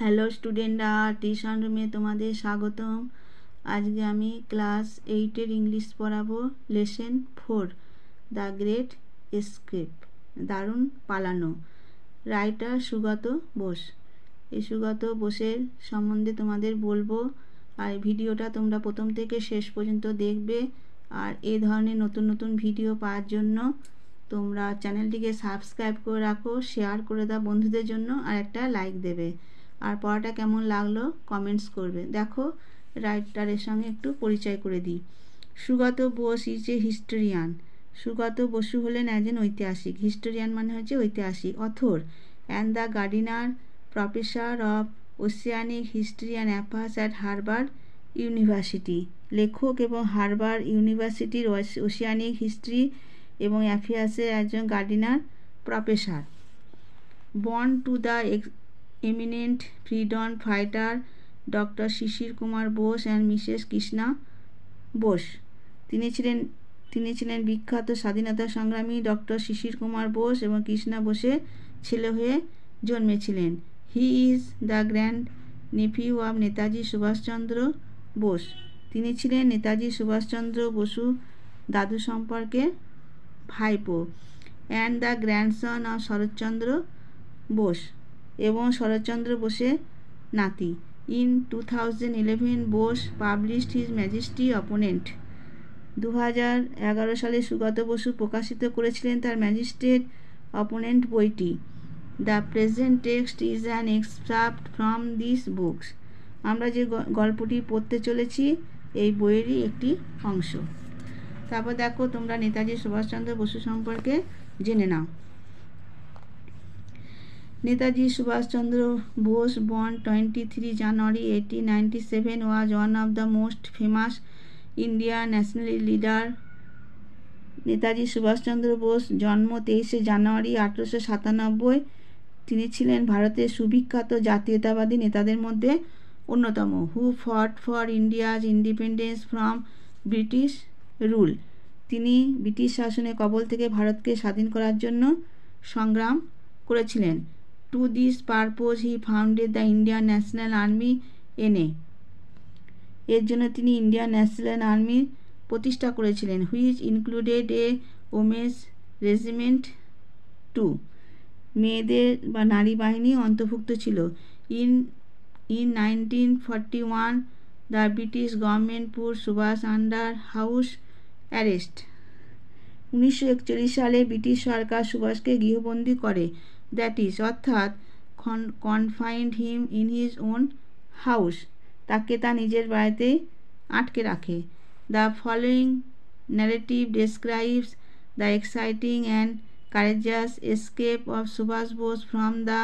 Hello স্টুডেন্টরা, tuition রুমে তোমাদের স্বাগতম। আজকে আমি ক্লাস 8-এর ইংলিশ পড়াবো। লেসন 4, দ্য গ্রেট এস্কেপ, দারুণ পালানো। রাইটার সুগত বোস। এই সুগত বোসের সম্বন্ধে তোমাদের বলবো, আর ভিডিওটা তোমরা প্রথম থেকে শেষ পর্যন্ত দেখবে। আর এই ধরনের নতুন নতুন ভিডিও পাওয়ার জন্য তোমরা চ্যানেলটিকে সাবস্ক্রাইব করে রাখো, শেয়ার করে দাও বন্ধুদের জন্য, আর একটা লাইক দেবে। আর পড়াটা কেমন লাগলো কমেন্টস করবে। দেখো, রাইটারের সঙ্গে একটু পরিচয় করে দিই। Sugata Bose is a historian. Sugata Basu হলেন একজন ঐতিহাসিক। হিস্টোরিয়ান মানে হচ্ছে ঐতিহাসিক। Author and the Gardiner, professor of oceanic history and affairs at Harvard University. লেখক এবং হার্ভার্ড ইউনিভার্সিটির ওশিয়ানিক হিস্ট্রি এবং অ্যাফেয়ার্সের একজন Gardiner professor. Born to the eminent freedom fighter doctor Sisir Kumar Bose and Mrs Krishna Bose. তিনি ছিলেন বিখ্যাত স্বাধীনতা সংগ্রামী ডক্টর শিশির কুমার বোস এবং কৃষ্ণা বোসের ছেলে হয়ে জন্মেছিলেন। He is the grand nephew of Netaji Subhash Chandra Bose. তিনি ছিলেন নেতাজি সুভাষচন্দ্র বসু দাদু সম্পর্কে ভাইপো। And the grandson of Sarat Chandra Bose, এবং শরৎচন্দ্র বোসের নাতি। In 2011 Bose published his majesty opponent. 2011 সালে সুগত বসু প্রকাশিত করেছিলেন তার ম্যাজিস্ট্রেট অপোনেন্ট বইটি। The present text is an extract from this books. আমরা যে গল্পটি পড়তে চলেছি এই বইয়েরই একটি অংশ। তারপর দেখো, তোমরা নেতাজি সুভাষচন্দ্র বসু সম্পর্কে জেনে নাও। Netaji Subhash Chandra Bose, born 23 January 1897, was one of the most famous Indian nationalist leader. Netaji Subhash Chandra Bose জন্ম 23শে জানুয়ারি 1897। তিনি ছিলেন ভারতের সুবিখ্যাত জাতীয়তাবাদী নেতাদের মধ্যে অন্যতম। Who fought for India's independence from British rule. তিনি ব্রিটিশ শাসনের কবল থেকে ভারতকে স্বাধীন করার জন্য সংগ্রাম করেছিলেন। To this purpose he founded the Indian National Army NA। এর জন্য তিনি ইন্ডিয়ান ন্যাশনাল আর্মি প্রতিষ্ঠা করেছিলেন। Which included a women's regiment 2। মেয়েদের বা নারী বাহিনী অন্তর্ভুক্ত ছিল। In 1941 the British government put Subhash under house arrest. 1941 সালে ব্রিটিশ সরকার সুভাষকে গৃহবন্দী করে। দ্যাট ইজ, অর্থাৎ confined him in his own house, তাকে তার নিজের বাড়িতে আটকে রাখে। The following narrative describes the exciting and courageous escape of Subhash Bose from the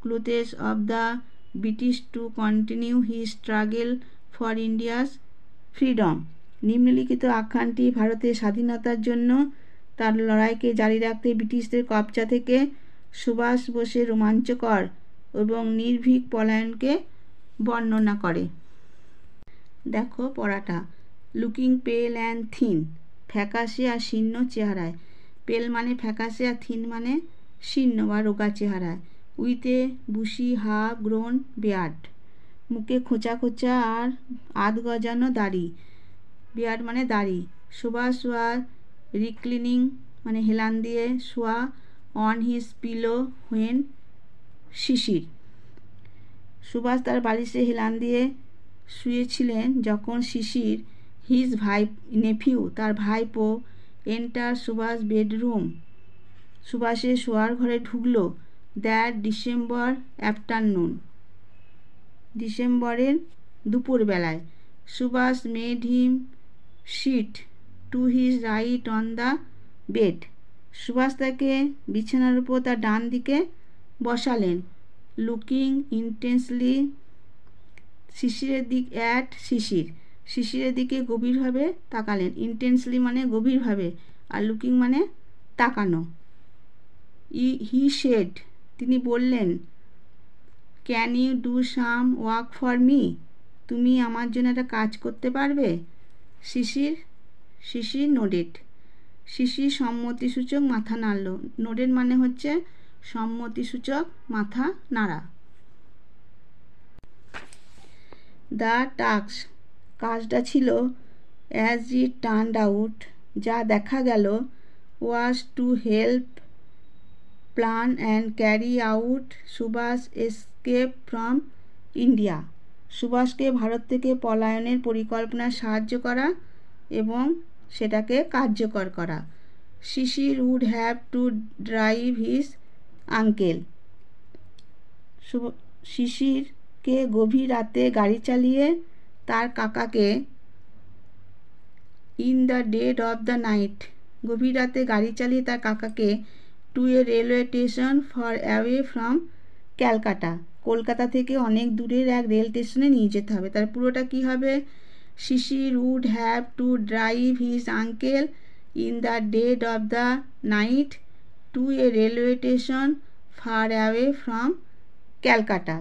clutches of the British to continue his struggle for India's freedom. নিম্নলিখিত আখ্যানটি ভারতের স্বাধীনতার জন্য তার লড়াইকে জারি রাখতে ব্রিটিশদের কবজা থেকে সুভাষ বোসের রোমাঞ্চকর এবং নির্ভীক পলায়নকে বর্ণনা করে। দেখো পড়াটা। লুকিং পেল অ্যান্ড থিন, ফ্যাকাশে আর শীর্ণ চেহারায়। পেল মানে ফ্যাকাশে আর থিন মানে শীর্ণ বা রোগা চেহারায়। With a bushy half grown beard, মুখে খোঁচা খোঁচা আর আধ গজানো দাড়ি। বিয়ার্ড মানে দাড়ি। সুভাষ ওয়াজ রিক্লিনিং মানে হেলান দিয়ে শোয়া অন হিজ পিলো হোয়েন শিশির। সুভাষ তার বালিশে হেলান দিয়ে শুয়েছিলেন যখন শিশির, হিজ নেফিউ তার ভাইপো, এন্টার সুভাষ বেডরুম সুভাষের শোয়ার ঘরে ঢুকলো। দ্যাট ডিসেম্বর আফটারনুন, ডিসেম্বরের দুপুরবেলায়। Subhas made him sit to his right on the bed. Subhas তাকে বিছানার উপর তার ডান দিকে বসালেন। লুকিং ইন্টেন্সলি শিশিরের দিক অ্যাট শিশিরের দিকে গভীরভাবে তাকালেন। ইন্টেন্সলি মানে গভীরভাবে, আর লুকিং মানে তাকানো। হি সেড তিনি বললেন, can you do some work for me, তুমি আমার জন্য একটা কাজ করতে পারবে? শিশির নোডেড। শিশির সম্মতিসূচক মাথা নাড়ল। নোডেড মানে হচ্ছে সম্মতিসূচক মাথা নাড়া। দ্য টাস্ক, কাজটা ছিল, অ্যাজ ইট টার্নড আউট, যা দেখা গেল, was to help plan and carry out Subhash escape from India, সুভাষকে ভারত থেকে পলায়নের পরিকল্পনায় সাহায্য করা এবং সেটাকে কার্যকর করা। Sisir would have to drive his uncle, শিশিরকে গভীর রাতে গাড়ি চালিয়ে তার কাকাকে, in the dead of the night, গভীর রাতে গাড়ি চালিয়ে তার কাকাকে, to a railway station for away from Calcutta, Kolkata থেকে অনেক দূরের এক রেল স্টেশনে নিয়ে যেতে হবে। তার পুরোটা কি হবে? Sisir would have to drive his uncle in the dead of the night to a railway station far away from Calcutta,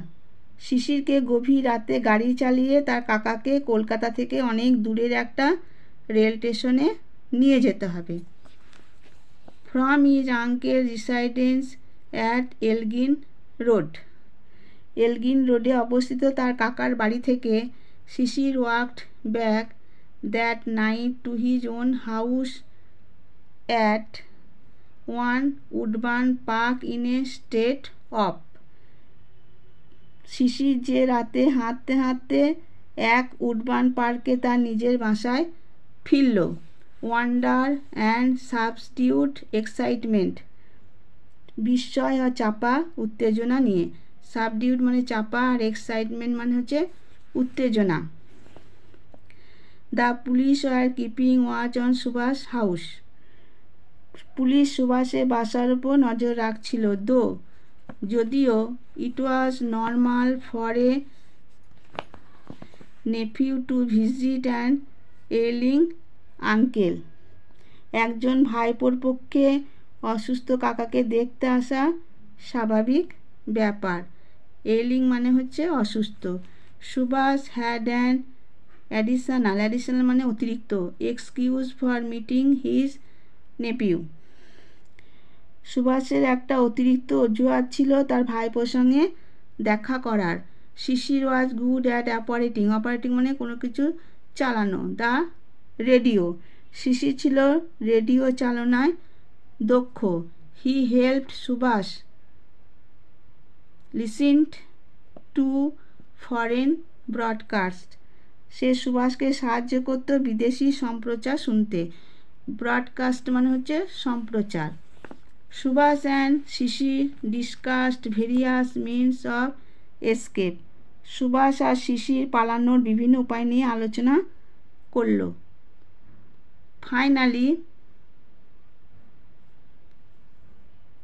শিশিরকে গভীর রাতে গাড়ি চালিয়ে তার কাকাকে কলকাতা থেকে অনেক দূরের একটা রেল স্টেশনে নিয়ে যেতে হবে। From his uncle residence at Elgin road, Elgin রোডে অবস্থিত তার কাকার বাড়ি থেকে Sisir walked back that night to his own house at 1 Woodburn park in a state of, Sisir যে রাতে হাঁটতে হাঁটতে এক উডবার্ন পার্কে তার নিজের বাসায় ফিরল। ওয়ান্ডার অ্যান্ড সাবস্টিউট এক্সাইটমেন্ট, বিস্ময় ও চাপা উত্তেজনা নিয়ে, সাবডিউট মানে চাপা আর এক্সাইটমেন্ট মানে হচ্ছে উত্তেজনা। The police were keeping watch on Subhash house, police সুভাষের বাসার উপর নজর রাখছিল। যদিও it was normal for a nephew to visit an ailing uncle, একজন ভাইপোর পক্ষে অসুস্থ কাকাকে দেখতে আসা স্বাভাবিক ব্যাপার। এলিং মানে হচ্ছে অসুস্থ। সুভাষ হ্যাড অ্যান অ্যাডিশনাল মানে অতিরিক্ত, এক্সকিউজ ফর মিটিং হিজ নেপিউ, সুভাষের একটা অতিরিক্ত অজুহাত ছিল তার ভাইপোর সঙ্গে দেখা করার। শিশির ওয়াজ গুড অ্যাট অপারেটিং মানে কোনো কিছু চালানো। দ্য রেডিও, শিশির ছিল রেডিও চালনায় দক্ষ। He helped Subhash listened to foreign broadcast, সে সুভাষকে সাহায্য করত বিদেশি সম্প্রচার শুনতে। ব্রডকাস্ট মানে হচ্ছে সম্প্রচার। Subhash and Sisir discussed various means of escape, Subhash আর শিশির পালানোর বিভিন্ন উপায় নিয়ে আলোচনা করল।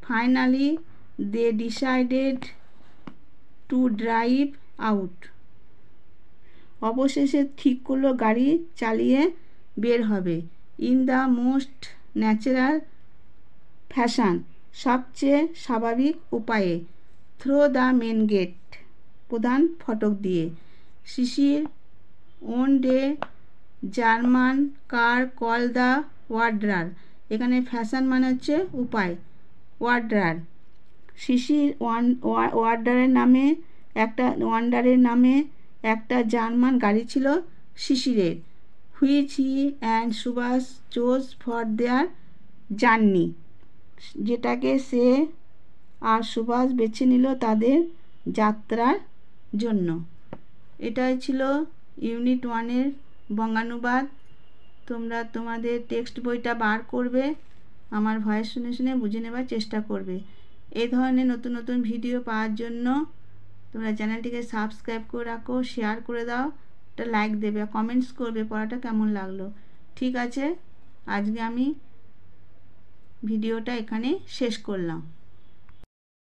Finally they decided to drive out, অবশেষে ঠিক করলো গাড়ি চালিয়ে বের হবে। In the most natural fashion, সবচেয়ে স্বাভাবিক উপায়ে। থ্রো দ্য মেন গেট, প্রধান ফটক দিয়ে। Sisir owned a German car called the Wanderer, এখানে ফ্যাশন মানে হচ্ছে উপায়, ওয়ান্ডারার। শিশির ওয়ান্ডারের নামে একটা জার্মান গাড়ি ছিল শিশিরের, which he and Subhas chose for their journey, যেটাকে সে আর সুভাষ বেছে নিল তাদের যাত্রার জন্য। এটাই ছিল ইউনিট 1-এর বঙ্গানুবাদ। তোমরা তোমাদের টেক্সট বইটা বার করবে, আমার ভয়েস শুনে শুনে বুঝে নেবার চেষ্টা করবে। এই ধরনের নতুন নতুন ভিডিও পাওয়ার জন্য তোমরা চ্যানেলটিকে সাবস্ক্রাইব করে রাখো, শেয়ার করে দাও, একটা লাইক দেবে, কমেন্টস করবে পড়াটা কেমন লাগলো। ঠিক আছে, আজকে আমি ভিডিওটা এখানে শেষ করলাম।